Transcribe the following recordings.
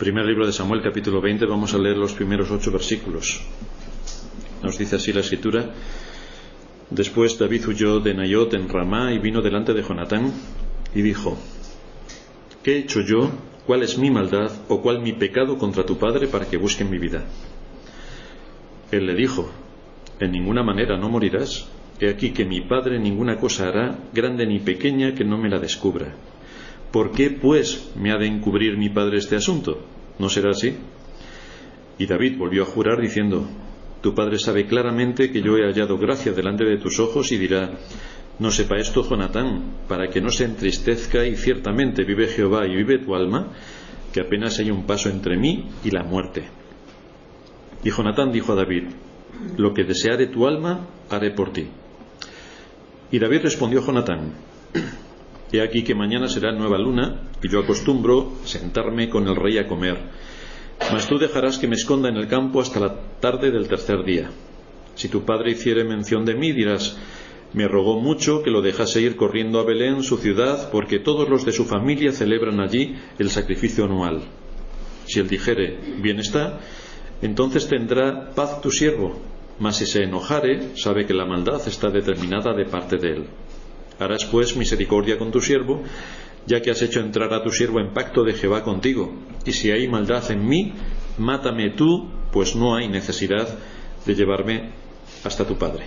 Primer libro de Samuel, capítulo 20, vamos a leer los primeros 8 versículos. Nos dice así la escritura: Después David huyó de Nayot en Ramá y vino delante de Jonatán y dijo: ¿Qué he hecho yo? ¿Cuál es mi maldad o cuál mi pecado contra tu padre para que busquen mi vida? Él le dijo: En ninguna manera no morirás. He aquí que mi padre ninguna cosa hará, grande ni pequeña, que no me la descubra. ¿Por qué, pues, me ha de encubrir mi padre este asunto? ¿No será así? Y David volvió a jurar diciendo: Tu padre sabe claramente que yo he hallado gracia delante de tus ojos, y dirá: No sepa esto Jonatán, para que no se entristezca, y ciertamente vive Jehová y vive tu alma, que apenas hay un paso entre mí y la muerte. Y Jonatán dijo a David: Lo que deseare tu alma, haré por ti. Y David respondió a Jonatán: He aquí que mañana será nueva luna, y yo acostumbro sentarme con el rey a comer. Mas tú dejarás que me esconda en el campo hasta la tarde del tercer día. Si tu padre hiciere mención de mí, dirás: Me rogó mucho que lo dejase ir corriendo a Belén, su ciudad, porque todos los de su familia celebran allí el sacrificio anual. Si él dijere: Bien está, entonces tendrá paz tu siervo. Mas si se enojare, sabe que la maldad está determinada de parte de él. Harás pues misericordia con tu siervo, ya que has hecho entrar a tu siervo en pacto de Jehová contigo. Y si hay maldad en mí, mátame tú, pues no hay necesidad de llevarme hasta tu padre.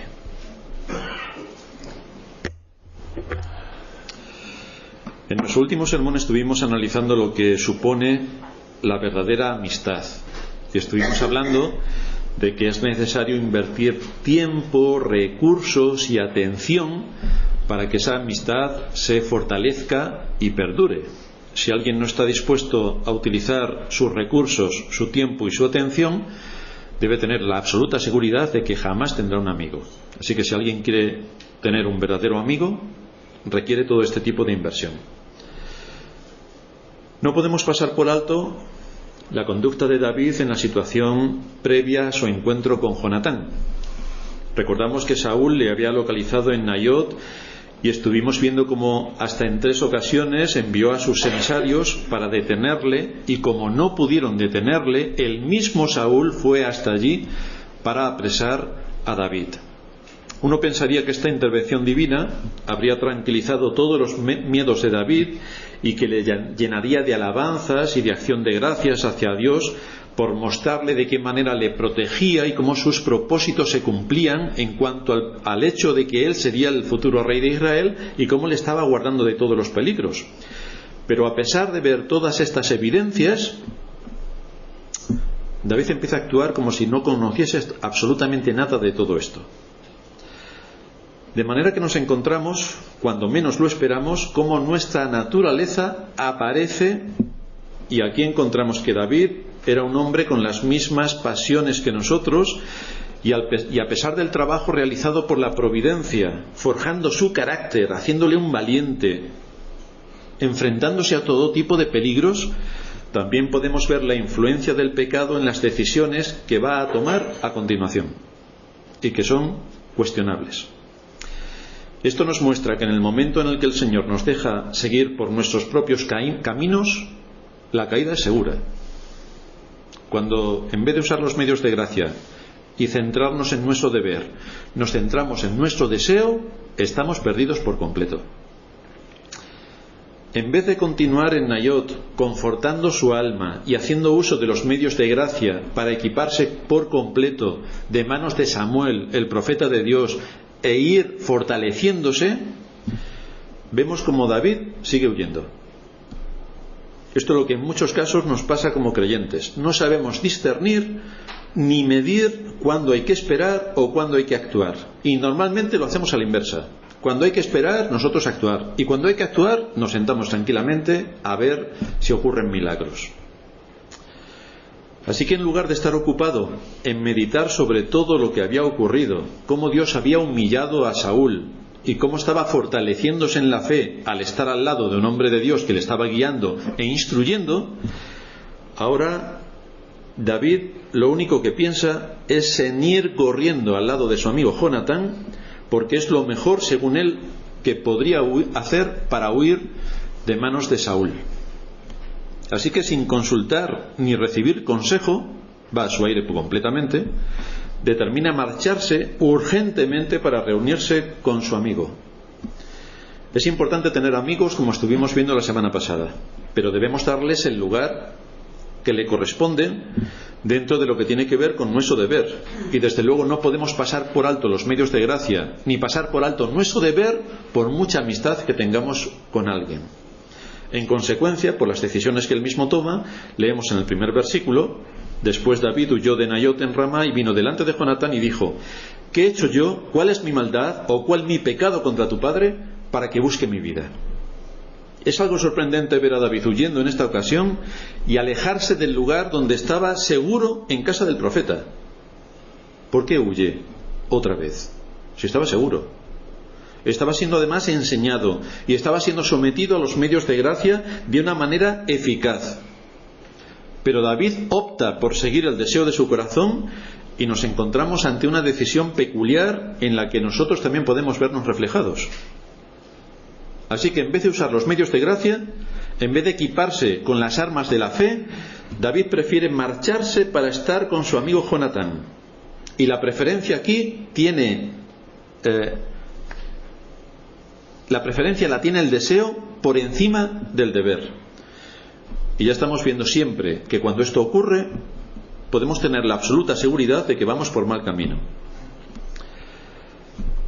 En nuestro último sermón estuvimos analizando lo que supone la verdadera amistad. Y estuvimos hablando de que es necesario invertir tiempo, recursos y atención para que esa amistad se fortalezca y perdure. Si alguien no está dispuesto a utilizar sus recursos, su tiempo y su atención, debe tener la absoluta seguridad de que jamás tendrá un amigo. Así que si alguien quiere tener un verdadero amigo, requiere todo este tipo de inversión. No podemos pasar por alto la conducta de David en la situación previa a su encuentro con Jonatán. Recordamos que Saúl le había localizado en Nayot y estuvimos viendo cómo hasta en 3 ocasiones envió a sus emisarios para detenerle, y como no pudieron detenerle, el mismo Saúl fue hasta allí para apresar a David. Uno pensaría que esta intervención divina habría tranquilizado todos los miedos de David y que le llenaría de alabanzas y de acción de gracias hacia Dios por mostrarle de qué manera le protegía y cómo sus propósitos se cumplían en cuanto al hecho de que él sería el futuro rey de Israel y cómo le estaba guardando de todos los peligros. Pero a pesar de ver todas estas evidencias, David empieza a actuar como si no conociese absolutamente nada de todo esto. De manera que nos encontramos, cuando menos lo esperamos, cómo nuestra naturaleza aparece, y aquí encontramos que David era un hombre con las mismas pasiones que nosotros, y a pesar del trabajo realizado por la providencia, forjando su carácter, haciéndole un valiente, enfrentándose a todo tipo de peligros, también podemos ver la influencia del pecado en las decisiones que va a tomar a continuación, y que son cuestionables. Esto nos muestra que en el momento en el que el Señor nos deja seguir por nuestros propios caminos, la caída es segura. Cuando, en vez de usar los medios de gracia y centrarnos en nuestro deber, nos centramos en nuestro deseo, estamos perdidos por completo. En vez de continuar en Nayot, confortando su alma y haciendo uso de los medios de gracia para equiparse por completo de manos de Samuel, el profeta de Dios, e ir fortaleciéndose, vemos como David sigue huyendo. Esto es lo que en muchos casos nos pasa como creyentes. No sabemos discernir ni medir cuándo hay que esperar o cuándo hay que actuar. Y normalmente lo hacemos a la inversa. Cuando hay que esperar, nosotros actuar. Y cuando hay que actuar, nos sentamos tranquilamente a ver si ocurren milagros. Así que en lugar de estar ocupado en meditar sobre todo lo que había ocurrido, cómo Dios había humillado a Saúl y cómo estaba fortaleciéndose en la fe al estar al lado de un hombre de Dios que le estaba guiando e instruyendo, ahora David lo único que piensa es en ir corriendo al lado de su amigo Jonatán, porque es lo mejor, según él, que podría hacer para huir de manos de Saúl. Así que sin consultar ni recibir consejo, va a su aire completamente, determina marcharse urgentemente para reunirse con su amigo. Es importante tener amigos, como estuvimos viendo la semana pasada, pero debemos darles el lugar que le corresponde dentro de lo que tiene que ver con nuestro deber. Y desde luego no podemos pasar por alto los medios de gracia, ni pasar por alto nuestro deber por mucha amistad que tengamos con alguien. En consecuencia, por las decisiones que él mismo toma, leemos en el primer versículo: después David huyó de Nayot en Ramá y vino delante de Jonatán y dijo: ¿qué he hecho yo? ¿Cuál es mi maldad? ¿O cuál mi pecado contra tu padre para que busque mi vida? Es algo sorprendente ver a David huyendo en esta ocasión y alejarse del lugar donde estaba seguro, en casa del profeta. ¿Por qué huye otra vez? Si estaba seguro. Estaba siendo además enseñado y estaba siendo sometido a los medios de gracia de una manera eficaz. Pero David opta por seguir el deseo de su corazón y nos encontramos ante una decisión peculiar en la que nosotros también podemos vernos reflejados. Así que en vez de usar los medios de gracia, en vez de equiparse con las armas de la fe, David prefiere marcharse para estar con su amigo Jonatán. Y la preferencia aquí la preferencia la tiene el deseo por encima del deber. Y ya estamos viendo siempre que cuando esto ocurre, podemos tener la absoluta seguridad de que vamos por mal camino.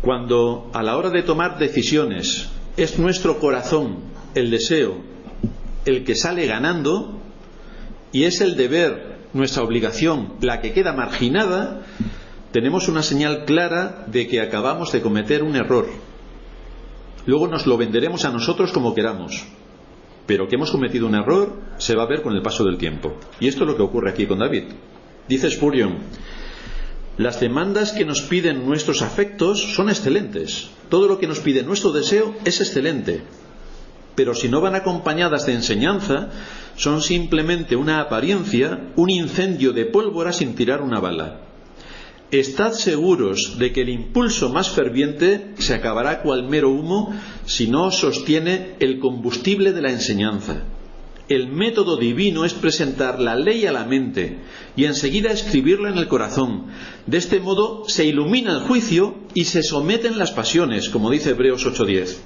Cuando a la hora de tomar decisiones es nuestro corazón, el deseo, el que sale ganando, y es el deber, nuestra obligación, la que queda marginada, tenemos una señal clara de que acabamos de cometer un error. Luego nos lo venderemos a nosotros como queramos, pero que hemos cometido un error se va a ver con el paso del tiempo. Y esto es lo que ocurre aquí con David. Dice Spurgeon: las demandas que nos piden nuestros afectos son excelentes. Todo lo que nos pide nuestro deseo es excelente. Pero si no van acompañadas de enseñanza, son simplemente una apariencia, un incendio de pólvora sin tirar una bala. Estad seguros de que el impulso más ferviente se acabará cual mero humo si no sostiene el combustible de la enseñanza. El método divino es presentar la ley a la mente y enseguida escribirla en el corazón. De este modo se ilumina el juicio y se someten las pasiones, como dice Hebreos 8:10.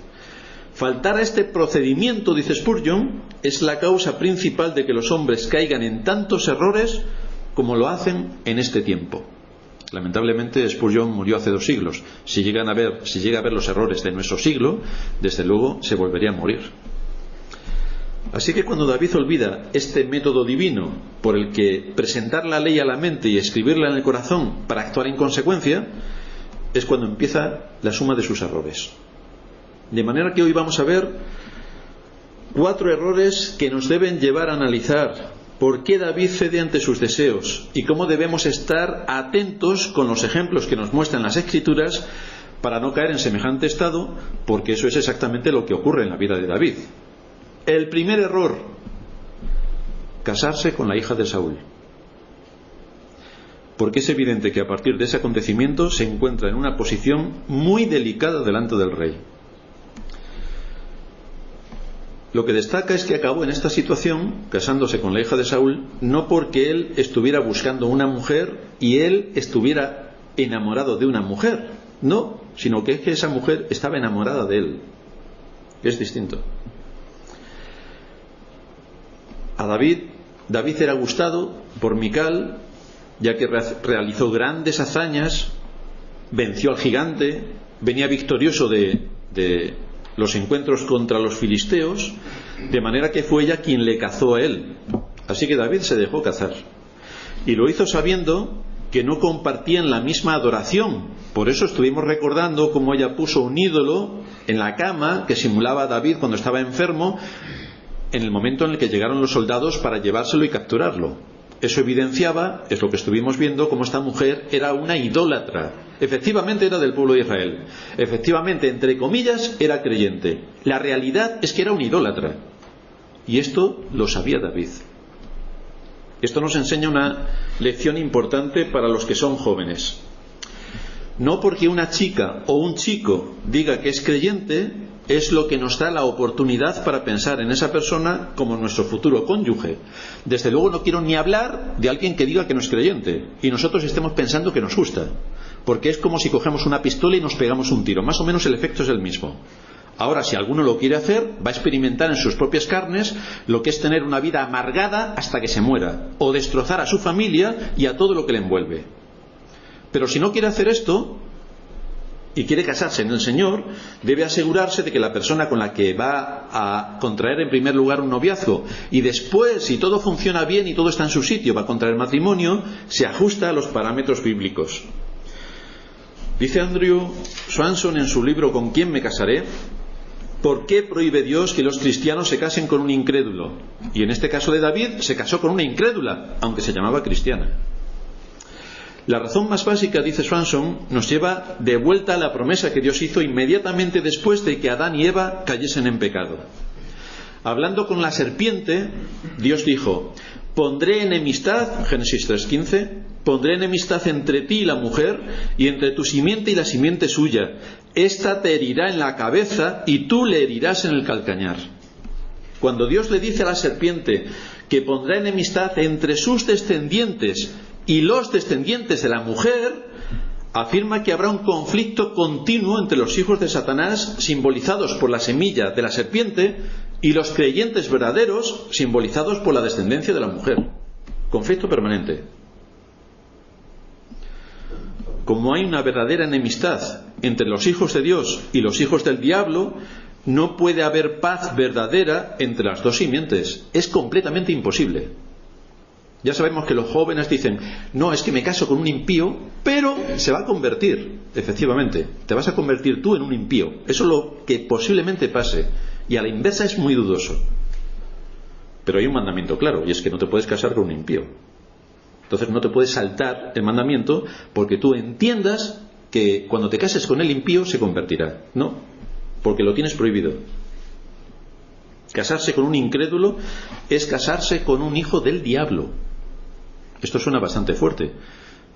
Faltar a este procedimiento, dice Spurgeon, es la causa principal de que los hombres caigan en tantos errores como lo hacen en este tiempo. Lamentablemente Spurgeon murió hace 2 siglos. Si llega a ver los errores de nuestro siglo, desde luego se volvería a morir. Así que cuando David olvida este método divino por el que presentar la ley a la mente y escribirla en el corazón para actuar en consecuencia, es cuando empieza la suma de sus errores. De manera que hoy vamos a ver 4 errores que nos deben llevar a analizar por qué David cede ante sus deseos y cómo debemos estar atentos con los ejemplos que nos muestran las Escrituras para no caer en semejante estado, porque eso es exactamente lo que ocurre en la vida de David. El primer error: casarse con la hija de Saúl. Porque es evidente que a partir de ese acontecimiento se encuentra en una posición muy delicada delante del rey. Lo que destaca es que acabó en esta situación, casándose con la hija de Saúl, no porque él estuviera buscando una mujer y él estuviera enamorado de una mujer, no, sino que es que esa mujer estaba enamorada de él. Es distinto. A David era gustado por Mical, ya que realizó grandes hazañas, venció al gigante, venía victorioso de los encuentros contra los filisteos, de manera que fue ella quien le cazó a él. Así que David se dejó cazar y lo hizo sabiendo que no compartían la misma adoración. Por eso estuvimos recordando cómo ella puso un ídolo en la cama que simulaba a David cuando estaba enfermo, en el momento en el que llegaron los soldados para llevárselo y capturarlo. Eso evidenciaba, es lo que estuvimos viendo, cómo esta mujer era una idólatra. Efectivamente era del pueblo de Israel. Efectivamente, entre comillas, era creyente. La realidad es que era un idólatra. Y esto lo sabía David. Esto nos enseña una lección importante para los que son jóvenes. No porque una chica o un chico diga que es creyente, es lo que nos da la oportunidad para pensar en esa persona como nuestro futuro cónyuge. Desde luego no quiero ni hablar de alguien que diga que no es creyente y nosotros estemos pensando que nos gusta, porque es como si cogemos una pistola y nos pegamos un tiro. Más o menos el efecto es el mismo. Ahora, si alguno lo quiere hacer, va a experimentar en sus propias carnes lo que es tener una vida amargada hasta que se muera, o destrozar a su familia y a todo lo que le envuelve. Pero si no quiere hacer esto y quiere casarse en el Señor, debe asegurarse de que la persona con la que va a contraer en primer lugar un noviazgo y después, si todo funciona bien y todo está en su sitio, va a contraer matrimonio, se ajusta a los parámetros bíblicos. Dice Andrew Swanson en su libro ¿Con quién me casaré? ¿Por qué prohíbe Dios que los cristianos se casen con un incrédulo? Y en este caso de David se casó con una incrédula, aunque se llamaba cristiana. La razón más básica, dice Swanson, nos lleva de vuelta a la promesa que Dios hizo inmediatamente después de que Adán y Eva cayesen en pecado. Hablando con la serpiente, Dios dijo: pondré enemistad, Génesis 3:15, pondré enemistad entre ti y la mujer, y entre tu simiente y la simiente suya. Esta te herirá en la cabeza y tú le herirás en el calcañar. Cuando Dios le dice a la serpiente que pondrá enemistad entre sus descendientes y los descendientes de la mujer, afirma que habrá un conflicto continuo entre los hijos de Satanás, simbolizados por la semilla de la serpiente, y los creyentes verdaderos, simbolizados por la descendencia de la mujer. Conflicto permanente. Como hay una verdadera enemistad entre los hijos de Dios y los hijos del diablo, no puede haber paz verdadera entre las dos simientes. Es completamente imposible. Ya sabemos que los jóvenes dicen: no, es que me caso con un impío, pero se va a convertir. Efectivamente, te vas a convertir tú en un impío. Eso es lo que posiblemente pase. Y a la inversa es muy dudoso. Pero hay un mandamiento claro, y es que no te puedes casar con un impío. Entonces no te puedes saltar el mandamiento porque tú entiendas que cuando te cases con el impío se convertirá. No, porque lo tienes prohibido. Casarse con un incrédulo es casarse con un hijo del diablo. Esto suena bastante fuerte,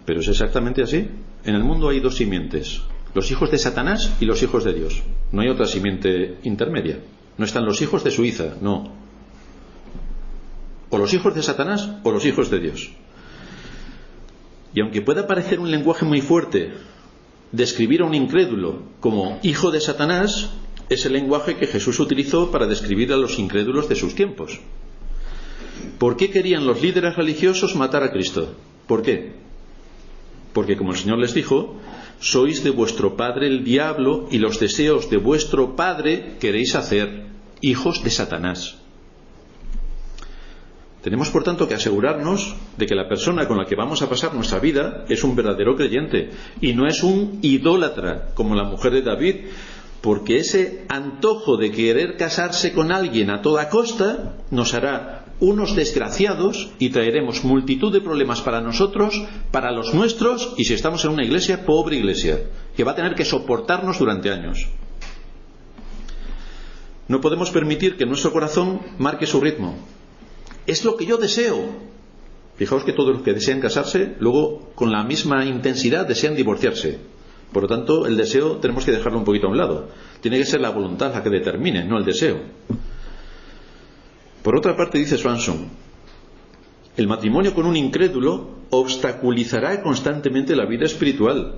pero es exactamente así. En el mundo hay dos simientes: los hijos de Satanás y los hijos de Dios. No hay otra simiente intermedia. No están los hijos de Suiza, no. O los hijos de Satanás o los hijos de Dios. Y aunque pueda parecer un lenguaje muy fuerte describir a un incrédulo como hijo de Satanás, es el lenguaje que Jesús utilizó para describir a los incrédulos de sus tiempos. ¿Por qué querían los líderes religiosos matar a Cristo? ¿Por qué? Porque, como el Señor les dijo, sois de vuestro padre el diablo y los deseos de vuestro padre queréis hacer, hijos de Satanás. Tenemos, por tanto, que asegurarnos de que la persona con la que vamos a pasar nuestra vida es un verdadero creyente y no es un idólatra como la mujer de David, porque ese antojo de querer casarse con alguien a toda costa nos hará unos desgraciados y traeremos multitud de problemas para nosotros, para los nuestros, y si estamos en una iglesia, pobre iglesia, que va a tener que soportarnos durante años. No podemos permitir que nuestro corazón marque su ritmo. Es lo que yo deseo. Fijaos que todos los que desean casarse, luego con la misma intensidad desean divorciarse. Por lo tanto, el deseo tenemos que dejarlo un poquito a un lado. Tiene que ser la voluntad la que determine, no el deseo. Por otra parte, dice Swanson, el matrimonio con un incrédulo obstaculizará constantemente la vida espiritual.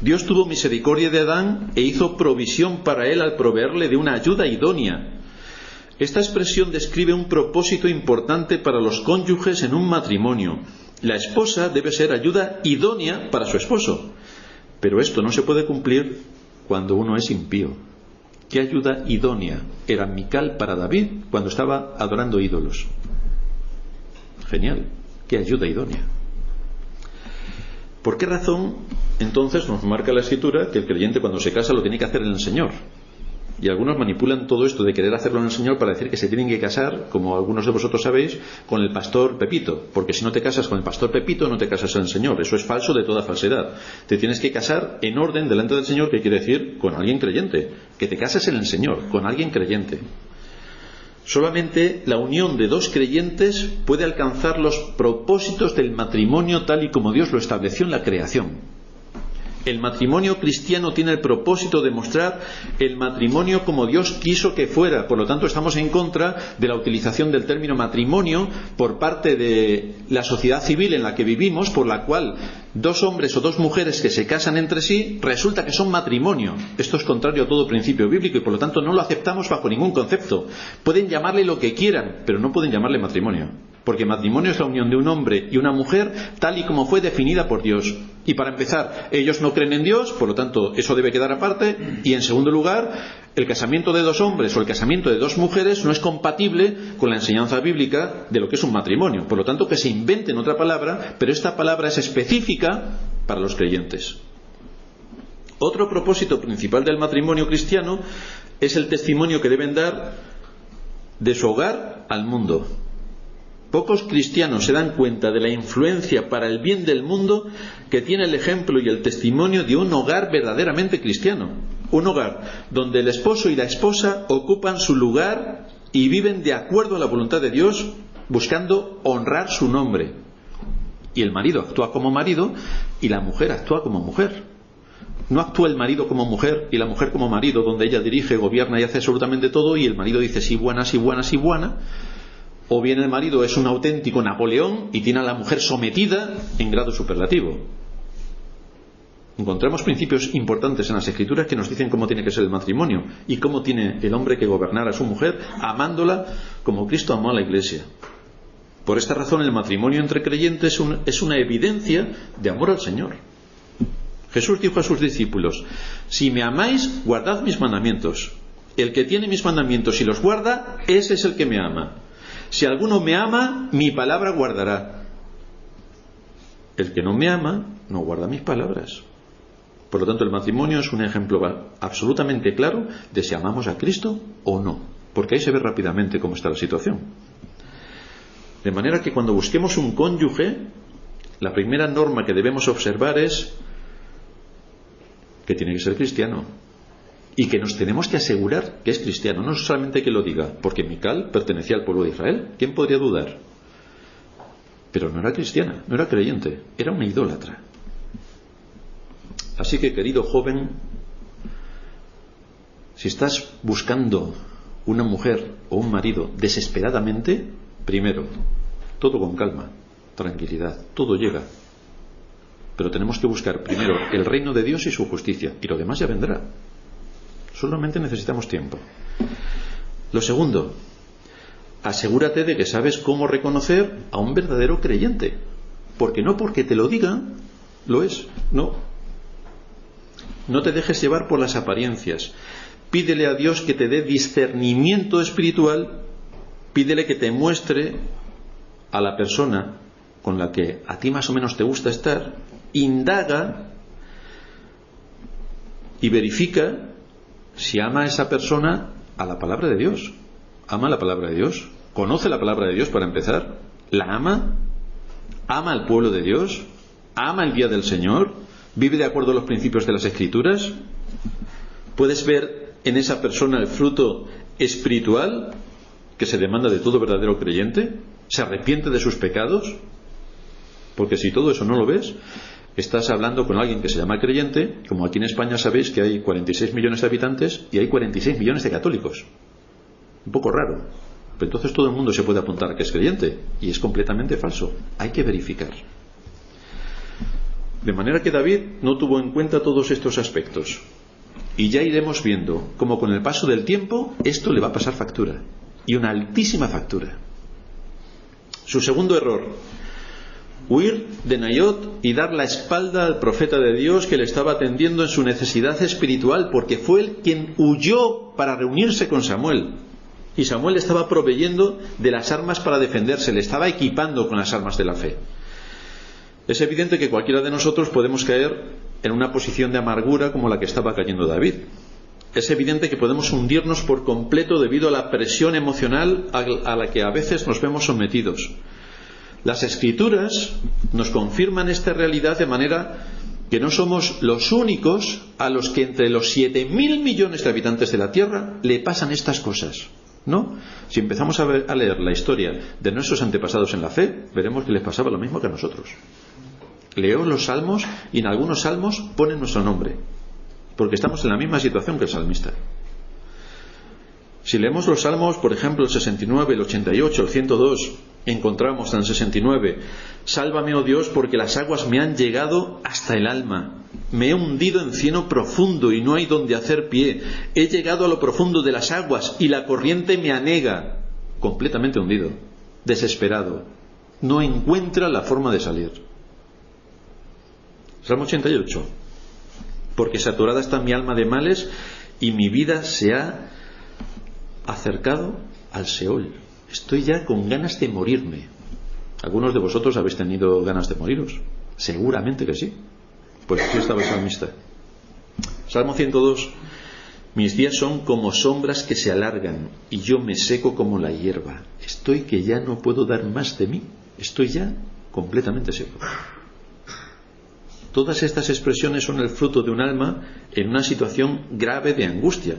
Dios tuvo misericordia de Adán e hizo provisión para él al proveerle de una ayuda idónea. Esta expresión describe un propósito importante para los cónyuges en un matrimonio. La esposa debe ser ayuda idónea para su esposo. Pero esto no se puede cumplir cuando uno es impío. ¿Qué ayuda idónea era Mical para David cuando estaba adorando ídolos? Genial. ¿Qué ayuda idónea? ¿Por qué razón entonces nos marca la Escritura que el creyente cuando se casa lo tiene que hacer en el Señor? Y algunos manipulan todo esto de querer hacerlo en el Señor para decir que se tienen que casar, como algunos de vosotros sabéis, con el pastor Pepito, porque si no te casas con el pastor Pepito no te casas en el Señor. Eso es falso de toda falsedad. Te tienes que casar en orden delante del Señor, que quiere decir con alguien creyente, que te cases en el Señor, con alguien creyente. Solamente la unión de dos creyentes puede alcanzar los propósitos del matrimonio tal y como Dios lo estableció en la creación. El matrimonio cristiano tiene el propósito de mostrar el matrimonio como Dios quiso que fuera. Por lo tanto, estamos en contra de la utilización del término matrimonio por parte de la sociedad civil en la que vivimos, por la cual dos hombres o dos mujeres que se casan entre sí resulta que son matrimonio. Esto es contrario a todo principio bíblico y por lo tanto no lo aceptamos bajo ningún concepto. Pueden llamarle lo que quieran, pero no pueden llamarle matrimonio. Porque matrimonio es la unión de un hombre y una mujer tal y como fue definida por Dios. Y para empezar, ellos no creen en Dios, por lo tanto eso debe quedar aparte. Y en segundo lugar, el casamiento de dos hombres o el casamiento de dos mujeres no es compatible con la enseñanza bíblica de lo que es un matrimonio. Por lo tanto, que se inventen otra palabra, pero esta palabra es específica para los creyentes. Otro propósito principal del matrimonio cristiano es el testimonio que deben dar de su hogar al mundo. Pocos cristianos se dan cuenta de la influencia para el bien del mundo que tiene el ejemplo y el testimonio de un hogar verdaderamente cristiano. Un hogar donde el esposo y la esposa ocupan su lugar y viven de acuerdo a la voluntad de Dios, buscando honrar su nombre. Y el marido actúa como marido y la mujer actúa como mujer. No actúa el marido como mujer y la mujer como marido, donde ella dirige, gobierna y hace absolutamente todo y el marido dice sí buena, sí buena, sí buena. O bien el marido es un auténtico Napoleón y tiene a la mujer sometida en grado superlativo. Encontramos principios importantes en las Escrituras que nos dicen cómo tiene que ser el matrimonio y cómo tiene el hombre que gobernar a su mujer, amándola como Cristo amó a la Iglesia. Por esta razón el matrimonio entre creyentes es una evidencia de amor al Señor. Jesús dijo a sus discípulos: si me amáis, guardad mis mandamientos. El que tiene mis mandamientos y los guarda, ese es el que me ama. Si alguno me ama, mi palabra guardará. El que no me ama, no guarda mis palabras. Por lo tanto, el matrimonio es un ejemplo absolutamente claro de si amamos a Cristo o no. Porque ahí se ve rápidamente cómo está la situación. De manera que cuando busquemos un cónyuge, la primera norma que debemos observar es que tiene que ser cristiano. Y que nos tenemos que asegurar que es cristiano, no solamente que lo diga, porque Mical pertenecía al pueblo de Israel. ¿Quién podría dudar? Pero no era cristiana, no era creyente, era una idólatra. Así que, querido joven, si estás buscando una mujer o un marido desesperadamente, primero, todo con calma, tranquilidad, todo llega. Pero tenemos que buscar primero el reino de Dios y su justicia, y lo demás ya vendrá. Solamente necesitamos tiempo. Lo segundo, asegúrate de que sabes cómo reconocer a un verdadero creyente. Porque no porque te lo digan, lo es. No. No te dejes llevar por las apariencias. Pídele a Dios que te dé discernimiento espiritual. Pídele que te muestre a la persona con la que a ti más o menos te gusta estar. Indaga y verifica si ama a esa persona a la palabra de Dios. ¿Ama la palabra de Dios? ¿Conoce la palabra de Dios para empezar? ¿La ama? ¿Ama al pueblo de Dios? ¿Ama el día del Señor? ¿Vive de acuerdo a los principios de las Escrituras? ¿Puedes ver en esa persona el fruto espiritual que se demanda de todo verdadero creyente? ¿Se arrepiente de sus pecados? Porque si todo eso no lo ves, estás hablando con alguien que se llama creyente, como aquí en España sabéis que hay 46 millones de habitantes y hay 46 millones de católicos. Un poco raro. Pero entonces todo el mundo se puede apuntar a que es creyente y es completamente falso. Hay que verificar. De manera que David no tuvo en cuenta todos estos aspectos. Y ya iremos viendo cómo con el paso del tiempo esto le va a pasar factura. Y una altísima factura. Su segundo error: huir de Naiot y dar la espalda al profeta de Dios que le estaba atendiendo en su necesidad espiritual, porque fue él quien huyó para reunirse con Samuel. Y Samuel le estaba proveyendo de las armas para defenderse, le estaba equipando con las armas de la fe. Es evidente que cualquiera de nosotros podemos caer en una posición de amargura como la que estaba cayendo David. Es evidente que podemos hundirnos por completo debido a la presión emocional a la que a veces nos vemos sometidos. Las Escrituras nos confirman esta realidad de manera que no somos los únicos a los que entre los 7.000 millones de habitantes de la Tierra le pasan estas cosas. ¿No? Si empezamos a leer la historia de nuestros antepasados en la fe, veremos que les pasaba lo mismo que a nosotros. Leemos los salmos y en algunos salmos ponen nuestro nombre, porque estamos en la misma situación que el salmista. Si leemos los salmos, por ejemplo, el 69, el 88, el 102, encontramos en el 69: sálvame, oh Dios, porque las aguas me han llegado hasta el alma. Me he hundido en cieno profundo y no hay donde hacer pie. He llegado a lo profundo de las aguas y la corriente me anega. Completamente hundido, desesperado. No encuentra la forma de salir. Salmo 88: porque saturada está mi alma de males y mi vida se ha acercado al Seol. Estoy ya con ganas de morirme. ¿Algunos de vosotros habéis tenido ganas de moriros? Seguramente que sí. Pues aquí estaba el salmista. Salmo 102: mis días son como sombras que se alargan y yo me seco como la hierba. Estoy que ya no puedo dar más de mí. Estoy ya completamente seco. Todas estas expresiones son el fruto de un alma en una situación grave de angustia,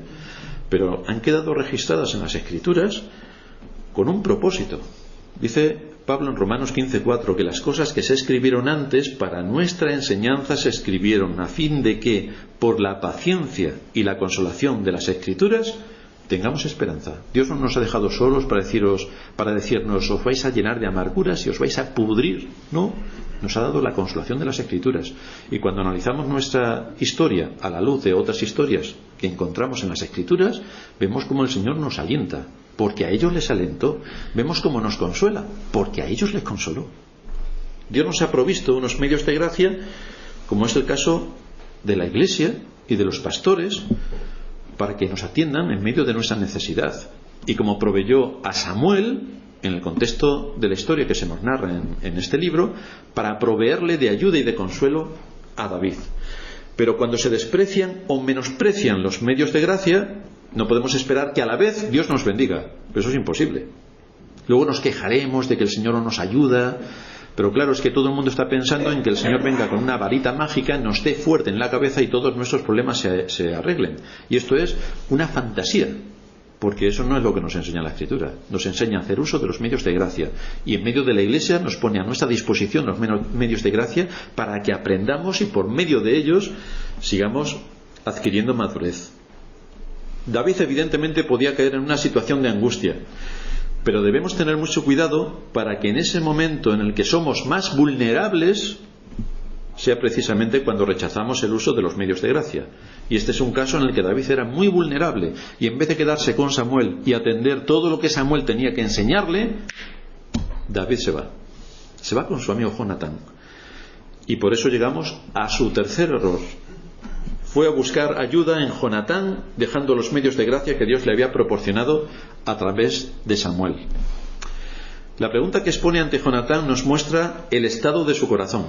pero han quedado registradas en las Escrituras con un propósito. Dice Pablo en Romanos 15:4 que las cosas que se escribieron antes para nuestra enseñanza se escribieron a fin de que, por la paciencia y la consolación de las Escrituras, tengamos esperanza. Dios no nos ha dejado solos para decirnos os vais a llenar de amarguras y os vais a pudrir. No, nos ha dado la consolación de las Escrituras. Y cuando analizamos nuestra historia a la luz de otras historias que encontramos en las Escrituras, vemos cómo el Señor nos alienta, porque a ellos les alentó. Vemos cómo nos consuela, porque a ellos les consoló. Dios nos ha provisto unos medios de gracia, como es el caso de la Iglesia y de los pastores, para que nos atiendan en medio de nuestra necesidad. Y como proveyó a Samuel, en el contexto de la historia que se nos narra en este libro, para proveerle de ayuda y de consuelo a David. Pero cuando se desprecian o menosprecian los medios de gracia, no podemos esperar que a la vez Dios nos bendiga. Pero eso es imposible. Luego nos quejaremos de que el Señor no nos ayuda. Pero claro, es que todo el mundo está pensando en que el Señor venga con una varita mágica, nos dé fuerte en la cabeza y todos nuestros problemas se arreglen. Y esto es una fantasía, porque eso no es lo que nos enseña la Escritura. Nos enseña a hacer uso de los medios de gracia. Y en medio de la Iglesia nos pone a nuestra disposición los medios de gracia para que aprendamos y por medio de ellos sigamos adquiriendo madurez. David evidentemente podía caer en una situación de angustia, pero debemos tener mucho cuidado para que en ese momento en el que somos más vulnerables sea precisamente cuando rechazamos el uso de los medios de gracia. Y este es un caso en el que David era muy vulnerable, y en vez de quedarse con Samuel y atender todo lo que Samuel tenía que enseñarle, David se va con su amigo Jonatán. Y por eso llegamos a su tercer error. Fue a buscar ayuda en Jonatán, dejando los medios de gracia que Dios le había proporcionado a través de Samuel. La pregunta que expone ante Jonatán nos muestra el estado de su corazón.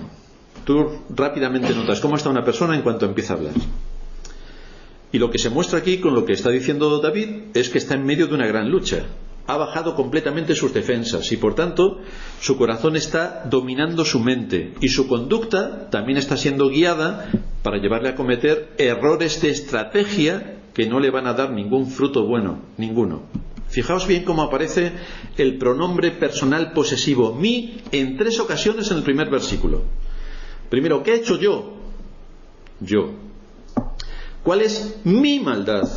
Tú rápidamente notas cómo está una persona en cuanto empieza a hablar. Y lo que se muestra aquí con lo que está diciendo David es que está en medio de una gran lucha. Ha bajado completamente sus defensas y por tanto su corazón está dominando su mente y su conducta también está siendo guiada para llevarle a cometer errores de estrategia que no le van a dar ningún fruto bueno, ninguno. Fijaos bien cómo aparece el pronombre personal posesivo mi en 3 ocasiones en el primer versículo. Primero, ¿qué he hecho yo? Yo. ¿Cuál es mi maldad?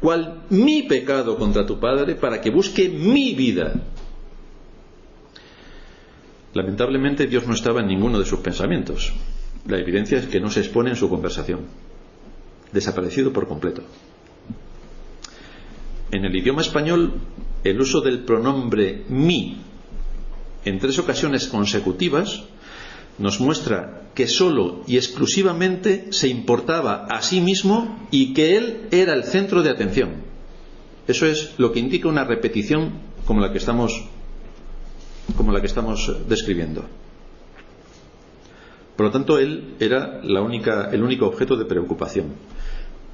¿Cuál mi pecado contra tu padre para que busque mi vida? Lamentablemente Dios no estaba en ninguno de sus pensamientos. La evidencia es que no se expone en su conversación. Desaparecido por completo. En el idioma español, el uso del pronombre mi en 3 ocasiones consecutivas nos muestra que solo y exclusivamente se importaba a sí mismo y que él era el centro de atención. Eso es lo que indica una repetición como la que estamos describiendo. Por lo tanto, él era el único objeto de preocupación.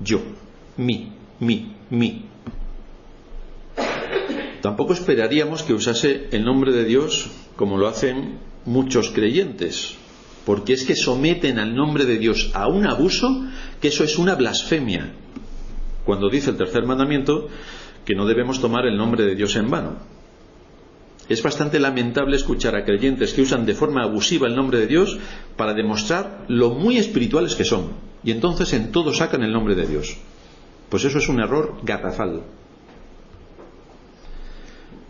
Yo, mi. Tampoco esperaríamos que usase el nombre de Dios como lo hacen muchos creyentes, porque es que someten al nombre de Dios a un abuso, que eso es una blasfemia, cuando dice el tercer mandamiento que no debemos tomar el nombre de Dios en vano. Es bastante lamentable escuchar a creyentes que usan de forma abusiva el nombre de Dios para demostrar lo muy espirituales que son, y entonces en todo sacan el nombre de Dios. Pues eso es un error garrafal.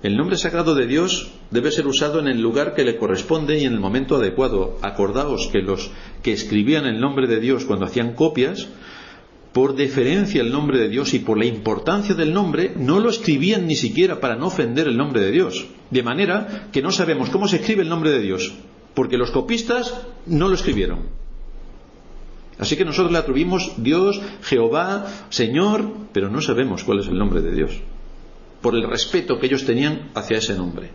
El nombre sagrado de Dios debe ser usado en el lugar que le corresponde y en el momento adecuado. Acordaos que los que escribían el nombre de Dios cuando hacían copias, por deferencia al nombre de Dios y por la importancia del nombre, no lo escribían ni siquiera para no ofender el nombre de Dios. De manera que no sabemos cómo se escribe el nombre de Dios, porque los copistas no lo escribieron. Así que nosotros le atribuimos Dios, Jehová, Señor, pero no sabemos cuál es el nombre de Dios, por el respeto que ellos tenían hacia ese nombre.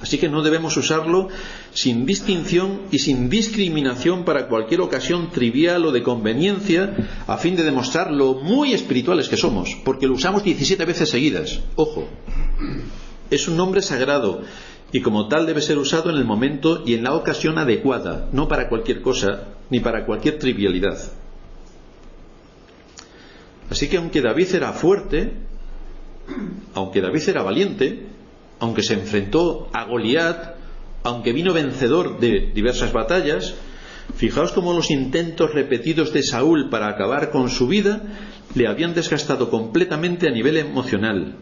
Así que no debemos usarlo sin distinción y sin discriminación para cualquier ocasión trivial o de conveniencia, a fin de demostrar lo muy espirituales que somos, porque lo usamos 17 veces seguidas. Ojo, es un nombre sagrado y como tal debe ser usado en el momento y en la ocasión adecuada, no para cualquier cosa ni para cualquier trivialidad. Así que aunque David era fuerte, aunque David era valiente, aunque se enfrentó a Goliat, aunque vino vencedor de diversas batallas, fijaos cómo los intentos repetidos de Saúl para acabar con su vida le habían desgastado completamente a nivel emocional.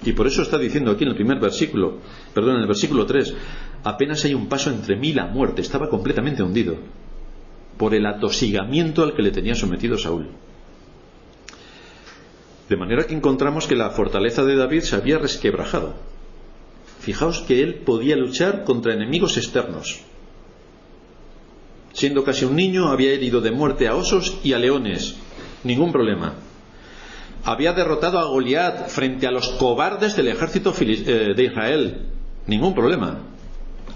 Y por eso está diciendo aquí en el en el versículo 3, apenas hay un paso entre mí y la muerte. Estaba completamente hundido por el atosigamiento al que le tenía sometido Saúl. De manera que encontramos que la fortaleza de David se había resquebrajado. Fijaos que él podía luchar contra enemigos externos. Siendo casi un niño, había herido de muerte a osos y a leones. Ningún problema. Había derrotado a Goliat frente a los cobardes del ejército de Israel. Ningún problema.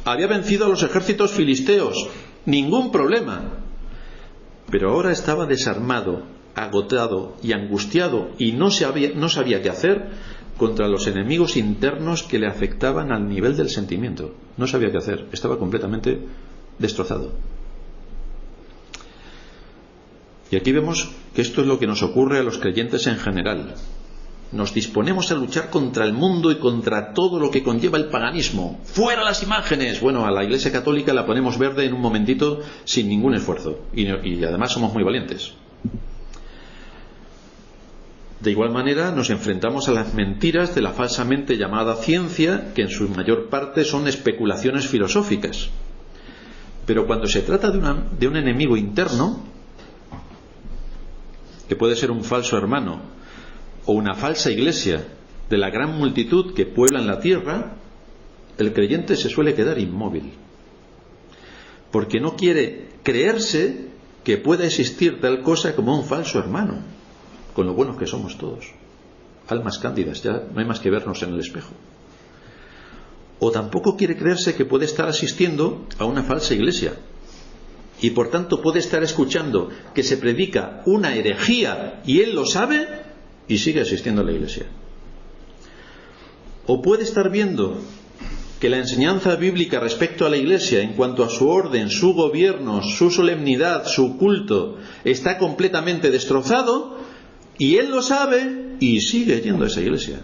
Había vencido a los ejércitos filisteos. Ningún problema. Pero ahora estaba desarmado, agotado y angustiado y no sabía qué hacer contra los enemigos internos que le afectaban al nivel del sentimiento. No sabía qué hacer, estaba completamente destrozado. Y aquí vemos que esto es lo que nos ocurre a los creyentes en general. Nos disponemos a luchar contra el mundo y contra todo lo que conlleva el paganismo. ¡Fuera las imágenes! Bueno, a la Iglesia Católica la ponemos verde en un momentito sin ningún esfuerzo. Y además somos muy valientes. De igual manera nos enfrentamos a las mentiras de la falsamente llamada ciencia, que en su mayor parte son especulaciones filosóficas. Pero cuando se trata de un enemigo interno, que puede ser un falso hermano o una falsa iglesia de la gran multitud que pueblan la tierra, el creyente se suele quedar inmóvil, porque no quiere creerse que pueda existir tal cosa como un falso hermano, con lo buenos que somos todos, almas cándidas, ya no hay más que vernos en el espejo. O tampoco quiere creerse que puede estar asistiendo a una falsa iglesia y por tanto puede estar escuchando que se predica una herejía y él lo sabe y sigue asistiendo a la iglesia. O puede estar viendo que la enseñanza bíblica respecto a la iglesia en cuanto a su orden, su gobierno, su solemnidad, su culto está completamente destrozado y él lo sabe y sigue yendo a esa iglesia.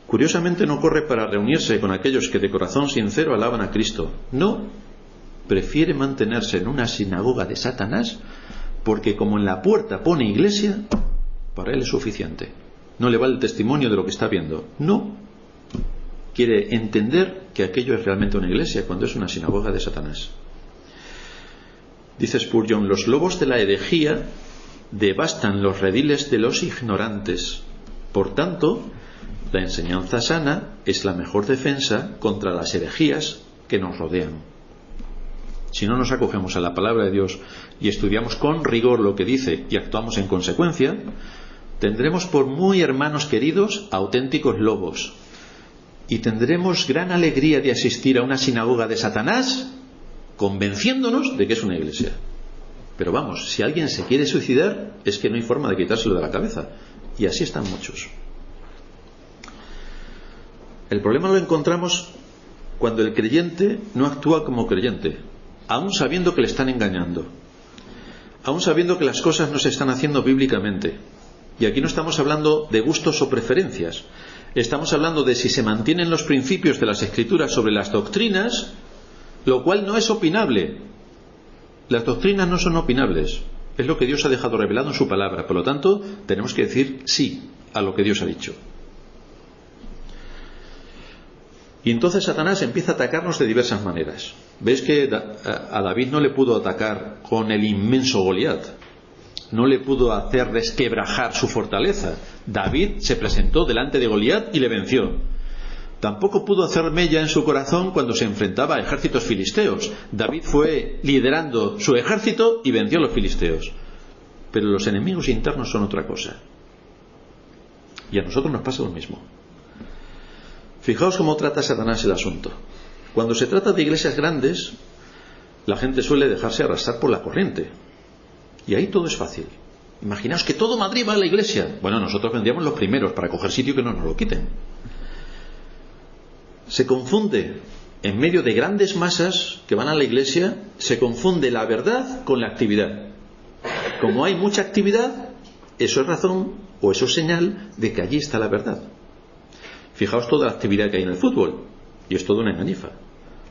Curiosamente no corre para reunirse con aquellos que de corazón sincero alaban a Cristo. No, prefiere mantenerse en una sinagoga de Satanás porque como en la puerta pone iglesia, para él es suficiente. No le vale el testimonio de lo que está viendo. No, quiere entender que aquello es realmente una iglesia cuando es una sinagoga de Satanás. Dice Spurgeon, los lobos de la herejía devastan los rediles de los ignorantes. Por tanto, la enseñanza sana es la mejor defensa contra las herejías que nos rodean. Si no nos acogemos a la palabra de Dios y estudiamos con rigor lo que dice y actuamos en consecuencia, tendremos por muy hermanos queridos auténticos lobos y tendremos gran alegría de asistir a una sinagoga de Satanás convenciéndonos de que es una iglesia. Pero vamos, si alguien se quiere suicidar es que no hay forma de quitárselo de la cabeza, y así están muchos. El problema lo encontramos cuando el creyente no actúa como creyente, aún sabiendo que le están engañando, aún sabiendo que las cosas no se están haciendo bíblicamente. Y aquí no estamos hablando de gustos o preferencias. Estamos hablando de si se mantienen los principios de las Escrituras sobre las doctrinas, lo cual no es opinable. Las doctrinas no son opinables. Es lo que Dios ha dejado revelado en su palabra. Por lo tanto, tenemos que decir sí a lo que Dios ha dicho. Y entonces Satanás empieza a atacarnos de diversas maneras. ¿Veis que a David no le pudo atacar con el inmenso Goliat? No le pudo hacer resquebrajar su fortaleza. David se presentó delante de Goliat y le venció. Tampoco pudo hacer mella en su corazón cuando se enfrentaba a ejércitos filisteos. David fue liderando su ejército y venció a los filisteos. Pero los enemigos internos son otra cosa. Y a nosotros nos pasa lo mismo. Fijaos cómo trata Satanás el asunto. Cuando se trata de iglesias grandes, la gente suele dejarse arrastrar por la corriente. Y ahí todo es fácil. Imaginaos que todo Madrid va a la iglesia. Bueno, nosotros vendríamos los primeros para coger sitio que no nos lo quiten. Se confunde, en medio de grandes masas que van a la iglesia, se confunde la verdad con la actividad. Como hay mucha actividad, eso es razón o eso es señal de que allí está la verdad. Fijaos toda la actividad que hay en el fútbol, y es toda una engañifa.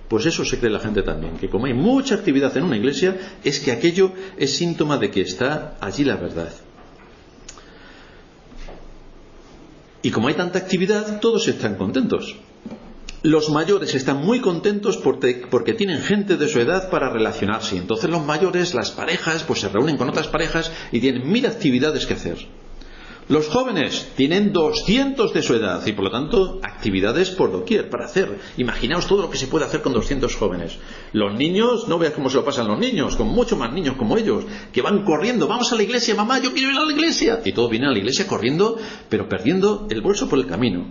Pues eso se cree la gente también, que como hay mucha actividad en una iglesia, es que aquello es síntoma de que está allí la verdad. Y como hay tanta actividad, todos están contentos. Los mayores están muy contentos porque tienen gente de su edad para relacionarse. Entonces los mayores, las parejas, pues se reúnen con otras parejas y tienen 1000 actividades que hacer. Los jóvenes tienen 200 de su edad y por lo tanto actividades por doquier para hacer. Imaginaos todo lo que se puede hacer con 200 jóvenes. Los niños, no veas cómo se lo pasan los niños, con mucho más niños como ellos, que van corriendo, vamos a la iglesia, mamá, yo quiero ir a la iglesia. Y todos vienen a la iglesia corriendo, pero perdiendo el bolso por el camino.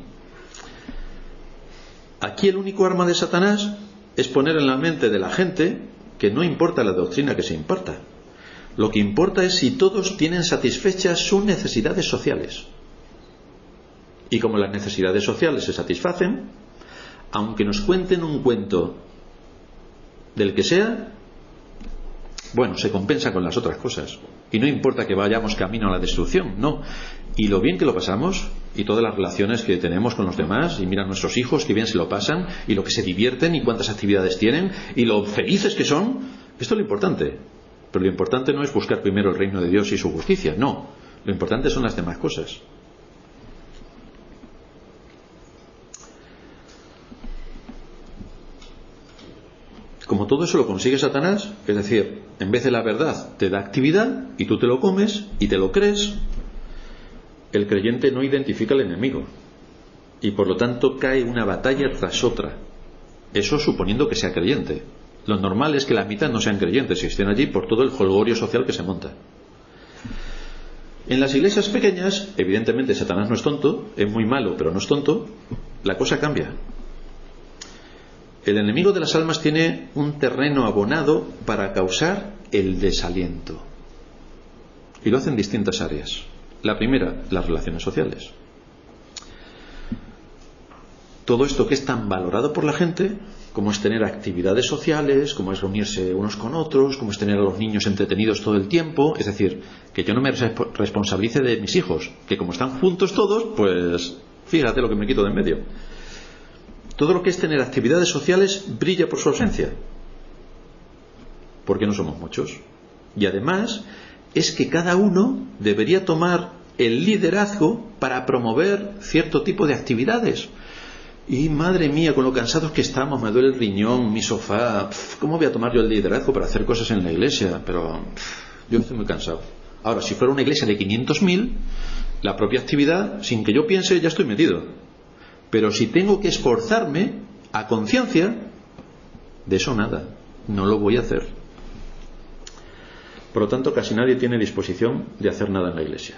Aquí el único arma de Satanás es poner en la mente de la gente que no importa la doctrina que se imparta. Lo que importa es si todos tienen satisfechas sus necesidades sociales. Y como las necesidades sociales se satisfacen, aunque nos cuenten un cuento del que sea, bueno, se compensa con las otras cosas. Y no importa que vayamos camino a la destrucción, no. Y lo bien que lo pasamos, y todas las relaciones que tenemos con los demás, y mira nuestros hijos, que bien se lo pasan, y lo que se divierten, y cuántas actividades tienen, y lo felices que son, esto es lo importante. Pero lo importante no es buscar primero el reino de Dios y su justicia, no. Lo importante son las demás cosas. Como todo eso lo consigue Satanás, es decir, en vez de la verdad te da actividad y tú te lo comes y te lo crees, el creyente no identifica al enemigo y por lo tanto cae una batalla tras otra. Eso suponiendo que sea creyente. Lo normal es que la mitad no sean creyentes y estén allí por todo el jolgorio social que se monta. En las iglesias pequeñas, evidentemente Satanás no es tonto, es muy malo pero no es tonto, la cosa cambia. El enemigo de las almas tiene un terreno abonado para causar el desaliento. Y lo hace en distintas áreas. La primera, las relaciones sociales. Todo esto que es tan valorado por la gente, como es tener actividades sociales, como es reunirse unos con otros, como es tener a los niños entretenidos todo el tiempo, es decir, que yo no me responsabilice de mis hijos, que como están juntos todos, pues fíjate lo que me quito de en medio. Todo lo que es tener actividades sociales brilla por su ausencia, porque no somos muchos. Y además es que cada uno debería tomar el liderazgo para promover cierto tipo de actividades. Y madre mía, con lo cansados que estamos, me duele el riñón, mi sofá, ¿cómo voy a tomar yo el liderazgo para hacer cosas en la iglesia? Pero yo estoy muy cansado. Ahora, si fuera una iglesia de 500.000, la propia actividad, sin que yo piense, ya estoy metido. Pero si tengo que esforzarme a conciencia, de eso nada, no lo voy a hacer. Por lo tanto, casi nadie tiene disposición de hacer nada en la iglesia.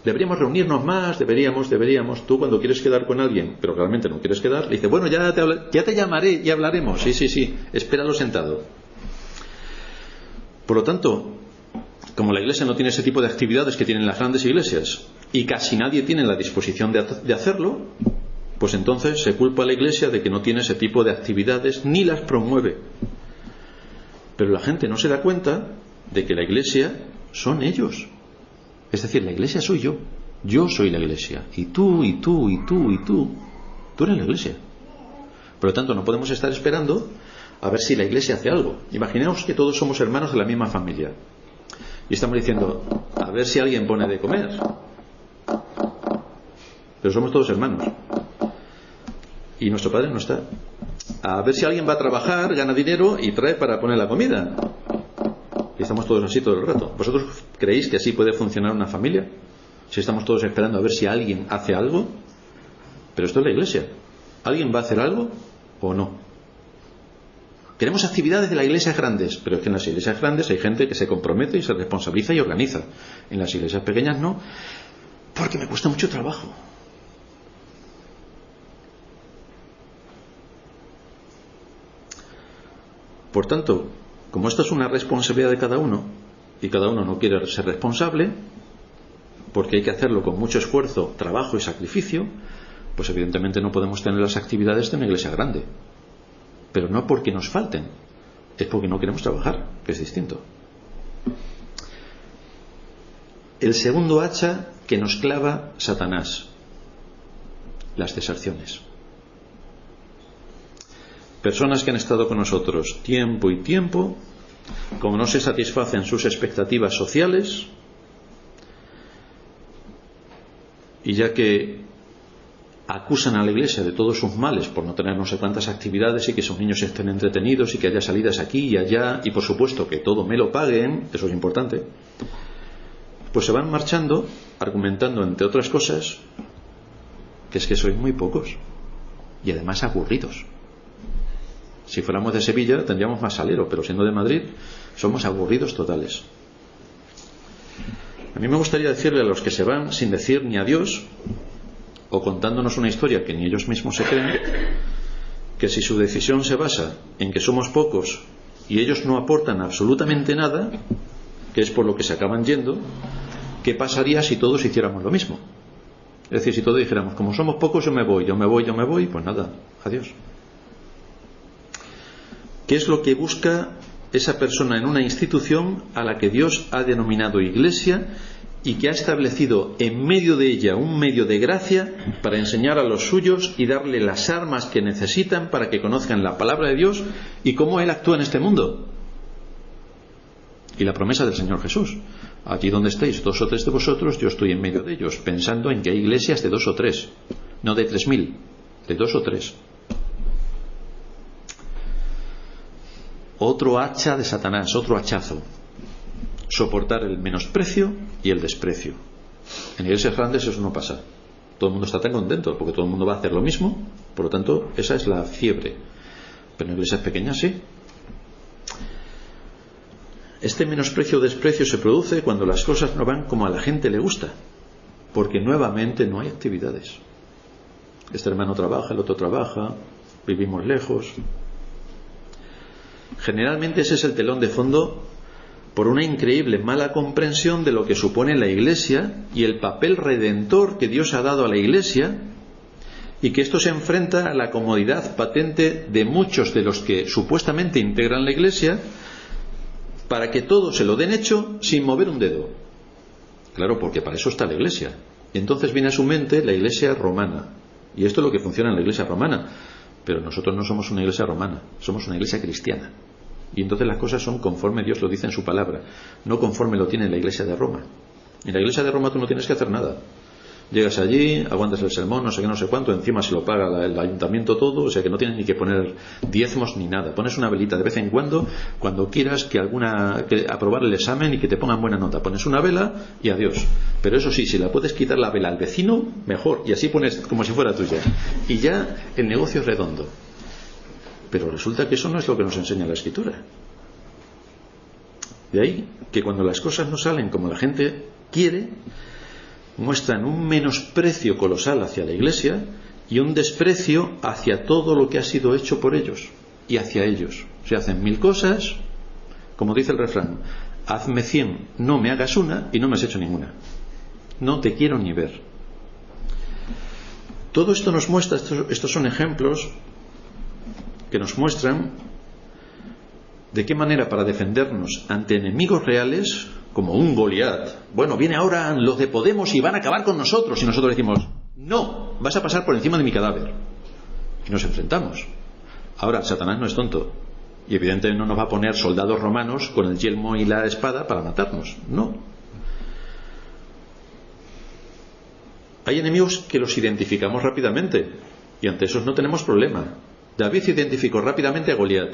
Deberíamos reunirnos más, deberíamos. Tú cuando quieres quedar con alguien, pero realmente no quieres quedar, le dices, bueno, ya te llamaré y hablaremos. Sí, espéralo sentado. Por lo tanto, como la iglesia no tiene ese tipo de actividades que tienen las grandes iglesias, y casi nadie tiene la disposición de hacerlo, pues entonces se culpa a la iglesia de que no tiene ese tipo de actividades ni las promueve. Pero la gente no se da cuenta de que la iglesia son ellos. Es decir, la iglesia soy yo. Yo soy la iglesia. Y tú, y tú, y tú, y tú. Tú eres la iglesia. Por lo tanto, no podemos estar esperando a ver si la iglesia hace algo. Imaginaos que todos somos hermanos de la misma familia. Y estamos diciendo, a ver si alguien pone de comer. Pero somos todos hermanos. Y nuestro padre no está. A ver si alguien va a trabajar, gana dinero y trae para poner la comida. Y estamos todos así todo el rato. ¿Vosotros creéis que así puede funcionar una familia? Si estamos todos esperando a ver si alguien hace algo. Pero esto es la iglesia. ¿Alguien va a hacer algo o no? Queremos actividades de las iglesias grandes, pero es que en las iglesias grandes hay gente que se compromete y se responsabiliza y organiza. En las iglesias pequeñas no, porque me cuesta mucho trabajo. Por tanto, como esto es una responsabilidad de cada uno, y cada uno no quiere ser responsable, porque hay que hacerlo con mucho esfuerzo, trabajo y sacrificio, pues evidentemente no podemos tener las actividades de una iglesia grande. Pero no porque nos falten, es porque no queremos trabajar, que es distinto. El segundo hacha que nos clava Satanás: las deserciones. Personas que han estado con nosotros tiempo y tiempo, como no se satisfacen sus expectativas sociales, y ya que acusan a la iglesia de todos sus males por no tener no sé cuántas actividades y que sus niños estén entretenidos y que haya salidas aquí y allá y por supuesto que todo me lo paguen, eso es importante, pues se van marchando argumentando, entre otras cosas, que es que sois muy pocos y además aburridos. Si fuéramos de Sevilla tendríamos más salero, pero siendo de Madrid somos aburridos totales. A mí me gustaría decirle a los que se van sin decir ni adiós, o contándonos una historia que ni ellos mismos se creen, que si su decisión se basa en que somos pocos y ellos no aportan absolutamente nada, que es por lo que se acaban yendo, ¿qué pasaría si todos hiciéramos lo mismo? Es decir, si todos dijéramos, como somos pocos, yo me voy, pues nada, adiós. ¿Qué es lo que busca esa persona en una institución a la que Dios ha denominado iglesia y que ha establecido en medio de ella un medio de gracia para enseñar a los suyos y darle las armas que necesitan para que conozcan la palabra de Dios y cómo Él actúa en este mundo? Y la promesa del Señor Jesús: allí donde estéis 2 o 3 de vosotros, yo estoy en medio de ellos, pensando en que hay iglesias de 2 o 3, no de 3.000, de 2 o 3. Otro hacha de Satanás, otro hachazo: soportar el menosprecio y el desprecio. En iglesias grandes eso no pasa. Todo el mundo está tan contento porque todo el mundo va a hacer lo mismo, por lo tanto esa es la fiebre. Pero en iglesias pequeñas sí. Este menosprecio o desprecio se produce cuando las cosas no van como a la gente le gusta, porque nuevamente no hay actividades. Este hermano trabaja, el otro trabaja, vivimos lejos. Generalmente ese es el telón de fondo por una increíble mala comprensión de lo que supone la iglesia y el papel redentor que Dios ha dado a la iglesia, y que esto se enfrenta a la comodidad patente de muchos de los que supuestamente integran la iglesia para que todo se lo den hecho sin mover un dedo. Claro, porque para eso está la iglesia. Y entonces viene a su mente la iglesia romana, y esto es lo que funciona en la iglesia romana. Pero nosotros no somos una iglesia romana, somos una iglesia cristiana. Y entonces las cosas son conforme Dios lo dice en su palabra, no conforme lo tiene la iglesia de Roma. En la iglesia de Roma tú no tienes que hacer nada. Llegas allí, aguantas el sermón, no sé qué, no sé cuánto, encima se lo paga el ayuntamiento todo, o sea que no tienes ni que poner diezmos ni nada. Pones una velita de vez en cuando quieras que aprobar el examen y que te pongan buena nota. Pones una vela y adiós. Pero eso sí, si la puedes quitar la vela al vecino, mejor. Y así pones como si fuera tuya. Y ya el negocio es redondo. Pero resulta que eso no es lo que nos enseña la Escritura. De ahí que cuando las cosas no salen como la gente quiere, muestran un menosprecio colosal hacia la iglesia y un desprecio hacia todo lo que ha sido hecho por ellos y hacia ellos. Se hacen 1000 cosas, como dice el refrán: hazme 100, no me hagas una y no me has hecho ninguna. No te quiero ni ver. Todo esto nos muestra, estos son ejemplos que nos muestran de qué manera, para defendernos ante enemigos reales, como un Goliat. Bueno, viene ahora los de Podemos y van a acabar con nosotros. Y nosotros decimos, no, vas a pasar por encima de mi cadáver. Y nos enfrentamos. Ahora, Satanás no es tonto. Y evidentemente no nos va a poner soldados romanos con el yelmo y la espada para matarnos. No. Hay enemigos que los identificamos rápidamente. Y ante esos no tenemos problema. David identificó rápidamente a Goliat.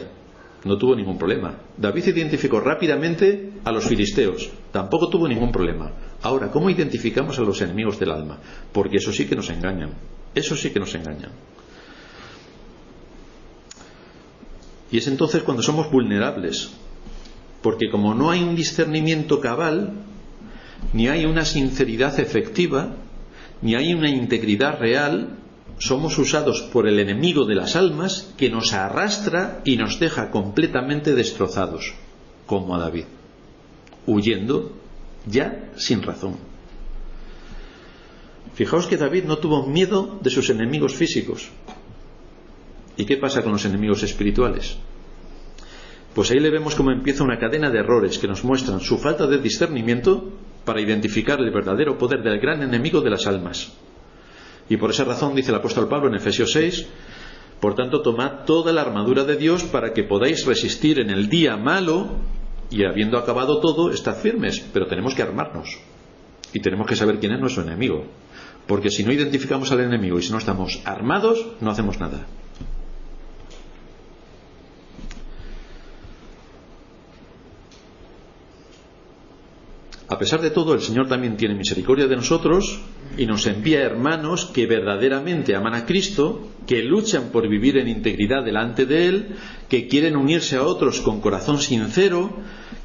No tuvo ningún problema. David identificó rápidamente a los filisteos. Tampoco tuvo ningún problema. Ahora, ¿cómo identificamos a los enemigos del alma? Porque eso sí que nos engañan. Eso sí que nos engañan. Y es entonces cuando somos vulnerables. Porque como no hay un discernimiento cabal, ni hay una sinceridad efectiva, ni hay una integridad real, somos usados por el enemigo de las almas, que nos arrastra y nos deja completamente destrozados, como a David, huyendo ya sin razón. Fijaos que David no tuvo miedo de sus enemigos físicos. ¿Y qué pasa con los enemigos espirituales? Pues ahí le vemos cómo empieza una cadena de errores que nos muestran su falta de discernimiento para identificar el verdadero poder del gran enemigo de las almas. Y por esa razón dice el apóstol Pablo en Efesios 6, por tanto tomad toda la armadura de Dios para que podáis resistir en el día malo, y habiendo acabado todo, estad firmes. Pero tenemos que armarnos y tenemos que saber quién es nuestro enemigo, porque si no identificamos al enemigo y si no estamos armados, no hacemos nada. A pesar de todo, el Señor también tiene misericordia de nosotros y nos envía hermanos que verdaderamente aman a Cristo, que luchan por vivir en integridad delante de Él, que quieren unirse a otros con corazón sincero,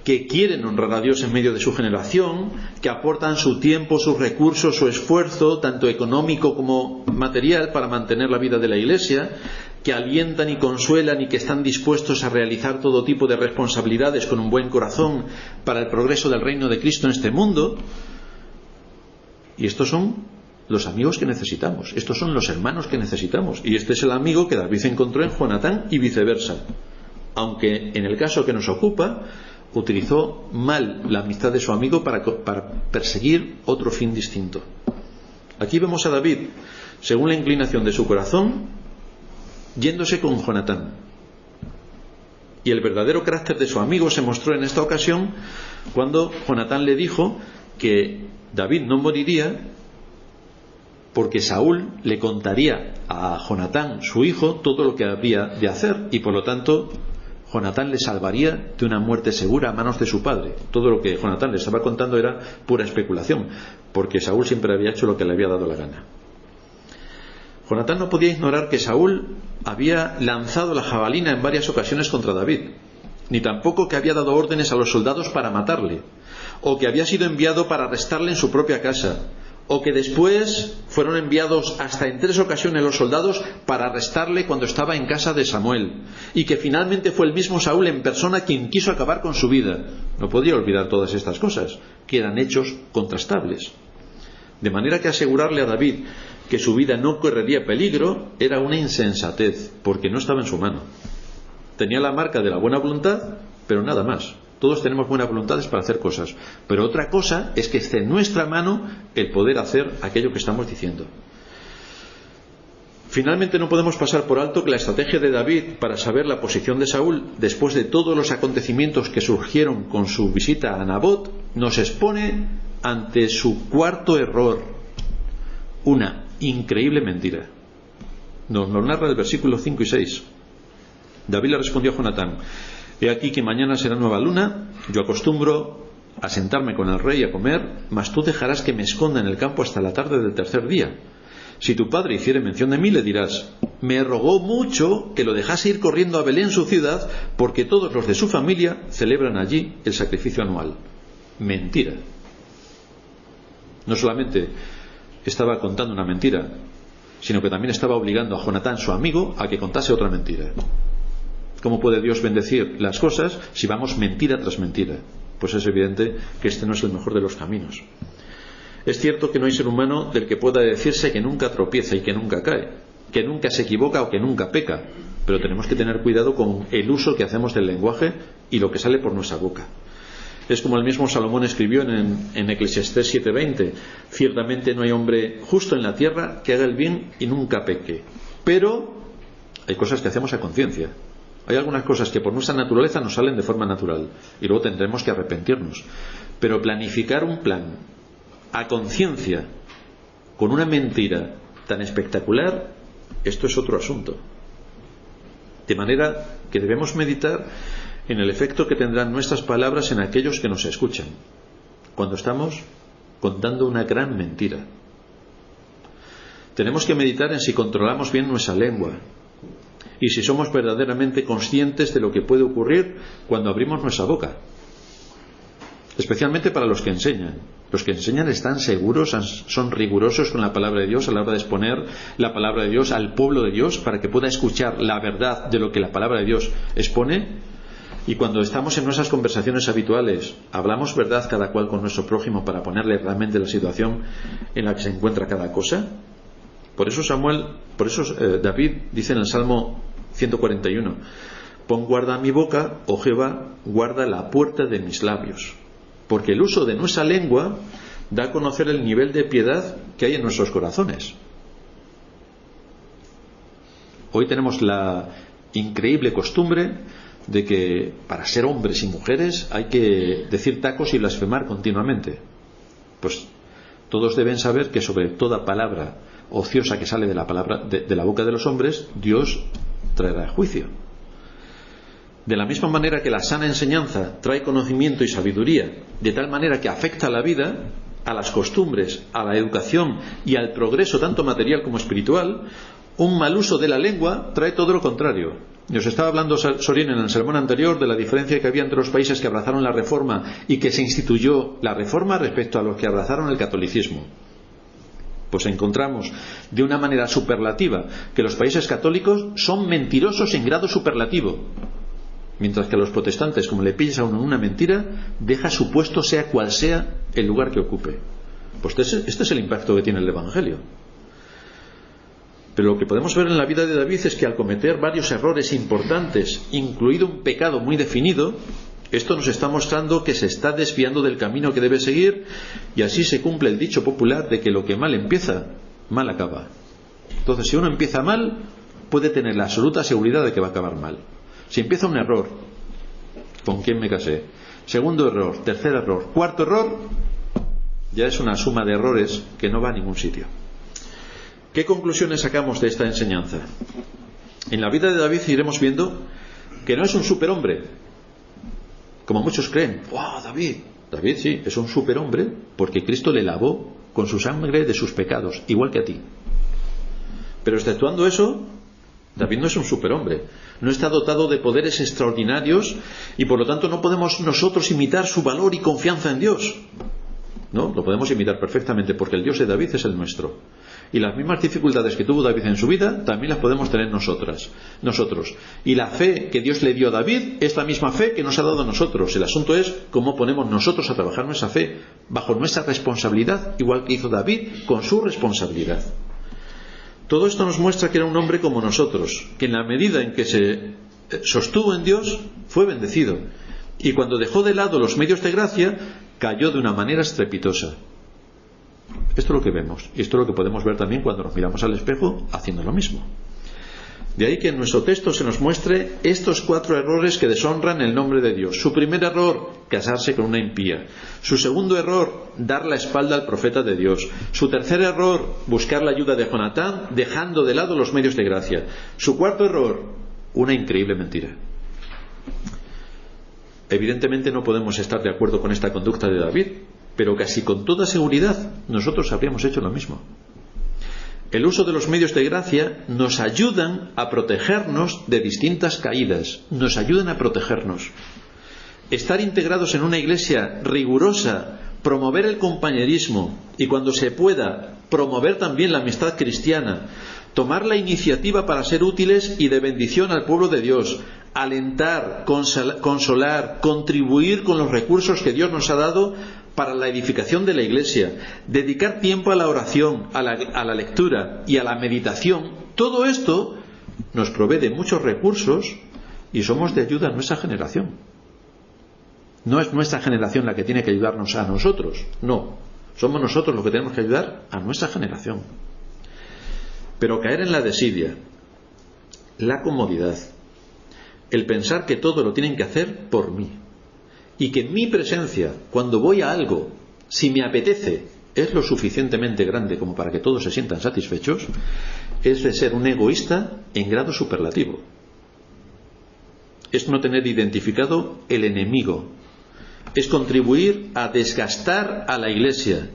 que quieren honrar a Dios en medio de su generación, que aportan su tiempo, sus recursos, su esfuerzo, tanto económico como material, para mantener la vida de la Iglesia, que alientan y consuelan y que están dispuestos a realizar todo tipo de responsabilidades con un buen corazón para el progreso del reino de Cristo en este mundo. Y estos son los amigos que necesitamos, estos son los hermanos que necesitamos, y este es el amigo que David encontró en Jonatán y viceversa, aunque en el caso que nos ocupa utilizó mal la amistad de su amigo para perseguir otro fin distinto. Aquí vemos a David, según la inclinación de su corazón, yéndose con Jonatán. Y el verdadero carácter de su amigo se mostró en esta ocasión cuando Jonatán le dijo que David no moriría porque Saúl le contaría a Jonatán, su hijo, todo lo que había de hacer, y por lo tanto Jonatán le salvaría de una muerte segura a manos de su padre. Todo lo que Jonatán le estaba contando era pura especulación, porque Saúl siempre había hecho lo que le había dado la gana. Jonatán no podía ignorar que Saúl había lanzado la jabalina en varias ocasiones contra David, ni tampoco que había dado órdenes a los soldados para matarle, o que había sido enviado para arrestarle en su propia casa, o que después fueron enviados hasta en 3 ocasiones los soldados para arrestarle cuando estaba en casa de Samuel, y que finalmente fue el mismo Saúl en persona quien quiso acabar con su vida. No podía olvidar todas estas cosas, que eran hechos contrastables. De manera que asegurarle a David que su vida no correría peligro era una insensatez, porque no estaba en su mano. Tenía la marca de la buena voluntad, pero nada más. Todos tenemos buenas voluntades para hacer cosas, pero otra cosa es que esté en nuestra mano el poder hacer aquello que estamos diciendo. Finalmente, no podemos pasar por alto que la estrategia de David para saber la posición de Saúl, después de todos los acontecimientos que surgieron con su visita a Nabot, nos expone ante su cuarto error, una increíble mentira. Nos lo narra el versículo 5 y 6. David le respondió a Jonatán: he aquí que mañana será nueva luna, yo acostumbro a sentarme con el rey a comer, mas tú dejarás que me esconda en el campo hasta la tarde del tercer día. Si tu padre hiciere mención de mí, le dirás: me rogó mucho que lo dejase ir corriendo a Belén, su ciudad, porque todos los de su familia celebran allí el sacrificio anual. Mentira. No solamente estaba contando una mentira, sino que también estaba obligando a Jonatán, su amigo, a que contase otra mentira. ¿Cómo puede Dios bendecir las cosas si vamos mentira tras mentira? Pues es evidente que este no es el mejor de los caminos. Es cierto que no hay ser humano del que pueda decirse que nunca tropieza y que nunca cae, que nunca se equivoca o que nunca peca, pero tenemos que tener cuidado con el uso que hacemos del lenguaje y lo que sale por nuestra boca. Es como el mismo Salomón escribió en Eclesiastés 7:20: ciertamente no hay hombre justo en la tierra que haga el bien y nunca peque. Pero hay cosas que hacemos a conciencia. Hay algunas cosas que por nuestra naturaleza nos salen de forma natural y luego tendremos que arrepentirnos. Pero planificar un plan a conciencia con una mentira tan espectacular, esto es otro asunto. De manera que debemos meditar en el efecto que tendrán nuestras palabras en aquellos que nos escuchan, cuando estamos contando una gran mentira. Tenemos que meditar en si controlamos bien nuestra lengua y si somos verdaderamente conscientes de lo que puede ocurrir cuando abrimos nuestra boca. Especialmente para los que enseñan. Los que enseñan están seguros, son rigurosos con la palabra de Dios a la hora de exponer la palabra de Dios al pueblo de Dios para que pueda escuchar la verdad de lo que la palabra de Dios expone. Y cuando estamos en nuestras conversaciones habituales, hablamos verdad cada cual con nuestro prójimo para ponerle realmente la situación en la que se encuentra cada cosa. Por eso David dice en el Salmo 141: pon guarda a mi boca, oh Jehová, guarda la puerta de mis labios. Porque el uso de nuestra lengua da a conocer el nivel de piedad que hay en nuestros corazones. Hoy tenemos la increíble costumbre de que para ser hombres y mujeres hay que decir tacos y blasfemar continuamente. Pues todos deben saber que sobre toda palabra ociosa que sale de la boca de los hombres, Dios traerá juicio. De la misma manera que la sana enseñanza trae conocimiento y sabiduría, de tal manera que afecta a la vida, a las costumbres, a la educación y al progreso tanto material como espiritual, un mal uso de la lengua trae todo lo contrario. Y os estaba hablando Sorín en el sermón anterior de la diferencia que había entre los países que abrazaron la Reforma y que se instituyó la Reforma respecto a los que abrazaron el catolicismo. Pues encontramos de una manera superlativa que los países católicos son mentirosos en grado superlativo, mientras que a los protestantes, como le pillas a uno en una mentira, deja su puesto sea cual sea el lugar que ocupe. Pues este es el impacto que tiene el Evangelio. Pero lo que podemos ver en la vida de David es que al cometer varios errores importantes, incluido un pecado muy definido, esto nos está mostrando que se está desviando del camino que debe seguir, y así se cumple el dicho popular de que lo que mal empieza, mal acaba. Entonces, si uno empieza mal, puede tener la absoluta seguridad de que va a acabar mal. Si empieza un error, ¿con quién me casé? Segundo error, tercer error, cuarto error, ya es una suma de errores que no va a ningún sitio. ¿Qué conclusiones sacamos de esta enseñanza? En la vida de David iremos viendo que no es un superhombre, como muchos creen. ¡Wow, David! David sí, es un superhombre porque Cristo le lavó con su sangre de sus pecados, igual que a ti. Pero exceptuando eso, David no es un superhombre, no está dotado de poderes extraordinarios y por lo tanto no podemos nosotros imitar su valor y confianza en Dios. No, lo podemos imitar perfectamente porque el Dios de David es el nuestro. Y las mismas dificultades que tuvo David en su vida también las podemos tener nosotros. Y la fe que Dios le dio a David es la misma fe que nos ha dado a nosotros. El asunto es cómo ponemos nosotros a trabajar nuestra fe bajo nuestra responsabilidad, igual que hizo David con su responsabilidad. Todo esto nos muestra que era un hombre como nosotros, que en la medida en que se sostuvo en Dios, fue bendecido. Y cuando dejó de lado los medios de gracia, cayó de una manera estrepitosa. Esto es lo que vemos, y esto es lo que podemos ver también cuando nos miramos al espejo haciendo lo mismo. De ahí que en nuestro texto se nos muestre estos 4 errores que deshonran el nombre de Dios. Su primer error, casarse con una impía. Su segundo error, dar la espalda al profeta de Dios. Su tercer error, buscar la ayuda de Jonatán, dejando de lado los medios de gracia. Su cuarto error, una increíble mentira. Evidentemente no podemos estar de acuerdo con esta conducta de David, pero casi con toda seguridad nosotros habríamos hecho lo mismo. El uso de los medios de gracia nos ayudan a protegernos de distintas caídas, nos ayudan a protegernos. Estar integrados en una iglesia rigurosa, promover el compañerismo y cuando se pueda promover también la amistad cristiana, tomar la iniciativa para ser útiles y de bendición al pueblo de Dios, alentar, consolar, contribuir con los recursos que Dios nos ha dado para la edificación de la iglesia, dedicar tiempo a la oración, a la lectura y a la meditación. Todo esto nos provee de muchos recursos y somos de ayuda a nuestra generación. No es nuestra generación la que tiene que ayudarnos a nosotros, no. Somos nosotros los que tenemos que ayudar a nuestra generación. Pero caer en la desidia, la comodidad, el pensar que todo lo tienen que hacer por mí, y que mi presencia, cuando voy a algo, si me apetece, es lo suficientemente grande como para que todos se sientan satisfechos, es de ser un egoísta en grado superlativo. Es no tener identificado el enemigo, es contribuir a desgastar a la Iglesia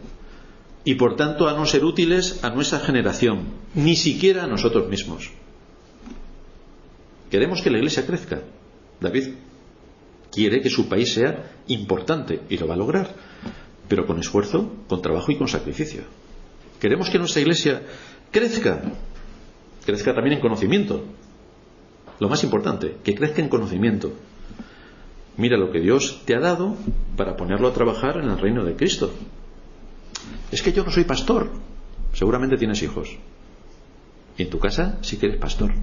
y por tanto a no ser útiles a nuestra generación, ni siquiera a nosotros mismos. Queremos que la Iglesia crezca. David quiere que su país sea importante y lo va a lograr, pero con esfuerzo, con trabajo y con sacrificio. Queremos que nuestra Iglesia crezca también en conocimiento. Lo más importante, que crezca en conocimiento. Mira lo que Dios te ha dado para ponerlo a trabajar en el reino de Cristo. Es que yo no soy pastor. Seguramente tienes hijos. Y en tu casa sí que eres pastor.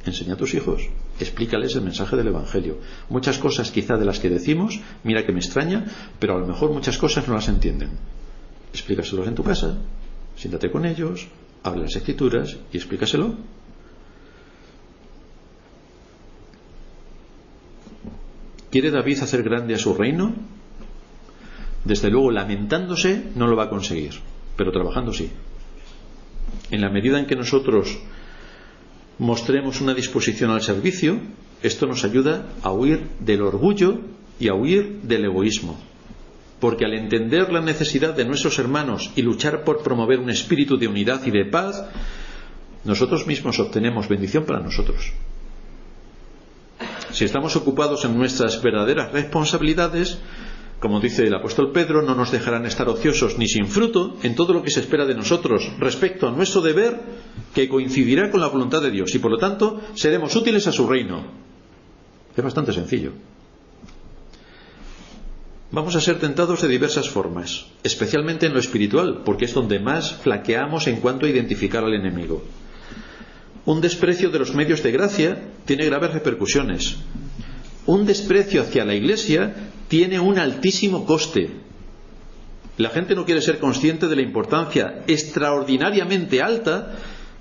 Enseña a tus hijos, explícales el mensaje del Evangelio. Muchas cosas quizá de las que decimos, mira que me extraña, pero a lo mejor muchas cosas no las entienden. Explícaselos en tu casa, siéntate con ellos, habla las Escrituras y explícaselo. ¿Quiere David hacer grande a su reino? Desde luego, lamentándose no lo va a conseguir, pero trabajando sí. En la medida en que nosotros mostremos una disposición al servicio, esto nos ayuda a huir del orgullo y a huir del egoísmo. Porque al entender la necesidad de nuestros hermanos y luchar por promover un espíritu de unidad y de paz, nosotros mismos obtenemos bendición para nosotros. Si estamos ocupados en nuestras verdaderas responsabilidades, como dice el apóstol Pedro, no nos dejarán estar ociosos ni sin fruto en todo lo que se espera de nosotros respecto a nuestro deber, que coincidirá con la voluntad de Dios, y por lo tanto seremos útiles a su reino. Es bastante sencillo. Vamos a ser tentados de diversas formas, especialmente en lo espiritual, porque es donde más flaqueamos en cuanto a identificar al enemigo. Un desprecio de los medios de gracia tiene graves repercusiones. Un desprecio hacia la Iglesia tiene un altísimo coste. La gente no quiere ser consciente de la importancia extraordinariamente alta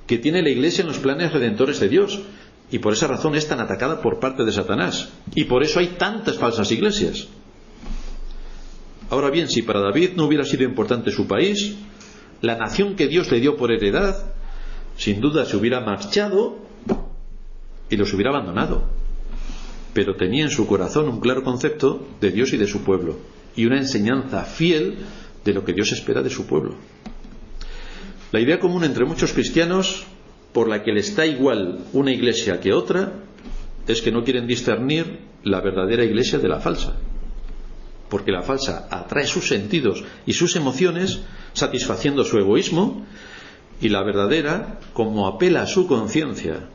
que tiene la Iglesia en los planes redentores de Dios, y por esa razón es tan atacada por parte de Satanás, y por eso hay tantas falsas iglesias. Ahora bien, si para David no hubiera sido importante su país, la nación que Dios le dio por heredad, sin duda se hubiera marchado y los hubiera abandonado. Pero tenía en su corazón un claro concepto de Dios y de su pueblo, y una enseñanza fiel de lo que Dios espera de su pueblo. La idea común entre muchos cristianos, por la que les da igual una iglesia que otra, es que no quieren discernir la verdadera iglesia de la falsa, porque la falsa atrae sus sentidos y sus emociones, satisfaciendo su egoísmo, y la verdadera, como apela a su conciencia,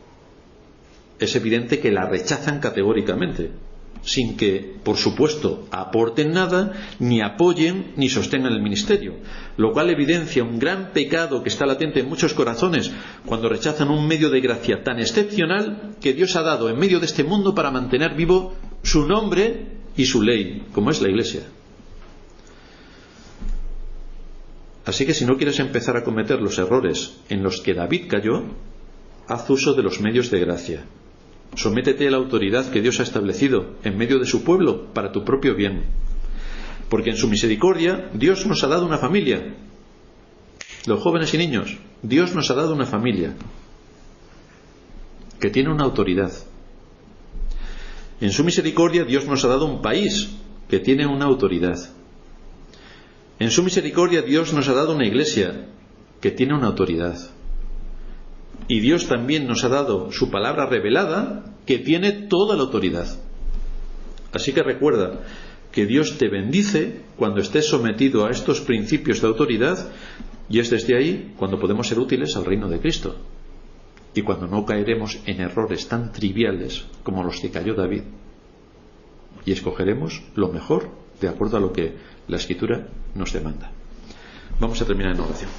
es evidente que la rechazan categóricamente, sin que, por supuesto, aporten nada, ni apoyen, ni sostengan el ministerio, lo cual evidencia un gran pecado que está latente en muchos corazones cuando rechazan un medio de gracia tan excepcional que Dios ha dado en medio de este mundo para mantener vivo su nombre y su ley, como es la Iglesia. Así que si no quieres empezar a cometer los errores en los que David cayó, haz uso de los medios de gracia. Sométete a la autoridad que Dios ha establecido en medio de su pueblo para tu propio bien. Porque en su misericordia Dios nos ha dado una familia. Los jóvenes y niños, Dios nos ha dado una familia que tiene una autoridad. En su misericordia Dios nos ha dado un país que tiene una autoridad. En su misericordia Dios nos ha dado una iglesia que tiene una autoridad. Y Dios también nos ha dado su palabra revelada que tiene toda la autoridad. Así que recuerda que Dios te bendice cuando estés sometido a estos principios de autoridad, y es desde ahí cuando podemos ser útiles al reino de Cristo. Y cuando no caeremos en errores tan triviales como los que cayó David. Y escogeremos lo mejor de acuerdo a lo que la Escritura nos demanda. Vamos a terminar en oración.